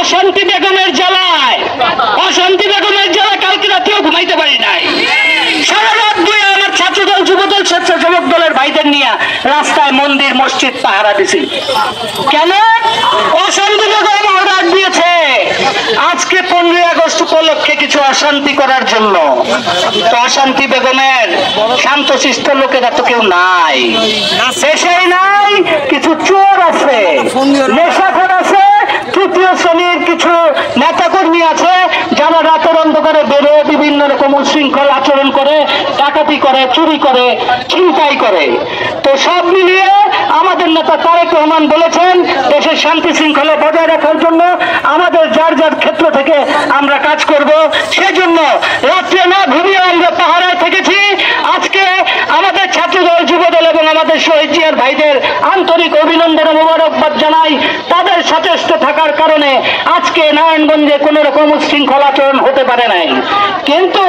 অশান্তি বেগমের জ্বালায় কালকে রাতেও ঘুমাইতে পারি নাই। সারা রাত বয়ে আমার ছাত্রদল, যুবদল, স্বেচ্ছাসেবক দলের ভাইদের নিয়ে রাস্তায় মন্দির মসজিদ পাহারা দিছি। কেন? অশান্তি বেগম অর্ডার দিয়েছে আজকে 15ই আগস্ট উপলক্ষে কিছু অশান্তি করার জন্য। তো অশান্তি বেগমের শান্তশিষ্ট লোকেরা তো কেউ নাই, দেশেই নাই। কিছু চোর আছে, নেশাখোর আছে, তৃতীয় শ্রেণীর কিছু নেতাকর্মী আছে যারা রাতের অন্ধকারে বেড়ে বিভিন্ন রকম উশৃঙ্খল আচরণ করে, ডাকাতি করে, চুরি করে, ছিনতাই করে। তো সব মিলিয়ে আমাদের নেতা তারেক রহমান বলেছেন দেশের শান্তি শৃঙ্খলা বজায় রাখার জন্য আমাদের যার যার ক্ষেত্র থেকে আমরা কাজ করব। সেজন্য রাত্রে না ঘুমিয়ে আমরা পাহারায় থেকেছি। আজকে আমাদের ছাত্রদল, যুবদল এবং আমাদের শহীদ জিয়ার ভাইদের আন্তরিক অভিনন্দন ও মোবারকবাদ জানাই। তাদের সচেষ্ট থাকার কারণে আজকে নারায়ণগঞ্জে কোন রকম উশৃঙ্খল আচরণ হতে পারে নাই। কিন্তু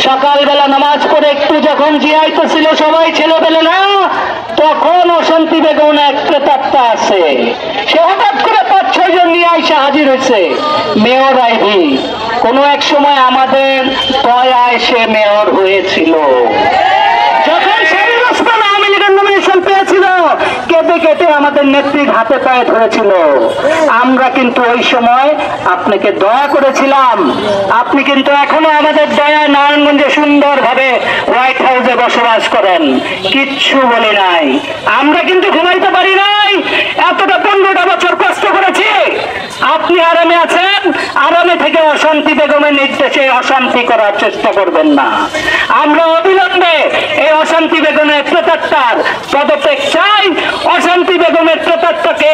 সকালবেলা নামাজ পড়ে একটু যখন জিয়াইতেছিল সবাই ছেলেবেলে না, তখন অশান্তি বেগম এক প্রেতাত্মা আছে, সে হঠাৎ করে 5-6 জন নিয়ে আইসা হাজির হয়েছে। মেয়র আইভি কোন এক সময় আমাদের দয়ায় সে মেয়র হয়েছিল। যখন আওয়ামী লীগের নমিনেশন পেয়েছিল কেটে কেটে আমাদের নেত্রীর হাতে পায়ে ধরেছিল। আমরা কিন্তু ওই সময় আপনাকে দয়া করেছিলাম। আপনি কিন্তু এখনো আমাদের দয়ায় নারায়ণগঞ্জে সুন্দরভাবে হোয়াইট হাউসে বসবাস করেন, কিচ্ছু বলি নাই। আমরা কিন্তু ঘুমাইতে পারি নাই, এতটা 15টা বছর কষ্ট করেছি। আপনি আরামে আছেন, আরামে থেকে অশান্তি বেগমের নির্দেশে অশান্তি করার চেষ্টা করবেন না। আমরা অবিলম্বে এই অশান্তি বেগমের প্রেতাত্মার পদত্যাগ চাই। অশান্তি বেগমের প্রেতাত্মাকে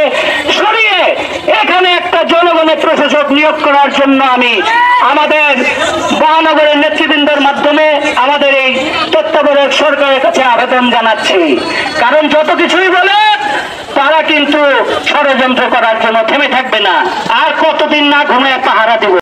সরিয়ে এখানে একটা জনগণের প্রশাসক নিয়োগ করার জন্য আমি আমাদের মহানগরের নেতৃবৃন্দের মাধ্যমে আমাদের এই তত্ত্বাবধায়ক সরকারের কাছে আবেদন জানাচ্ছি। কারণ যত কিছুই বলে তারা কিন্তু ষড়যন্ত্র করার জন্য থেমে থাকবে না। আর কতদিন না ঘুমিয়ে পাহারা দিব।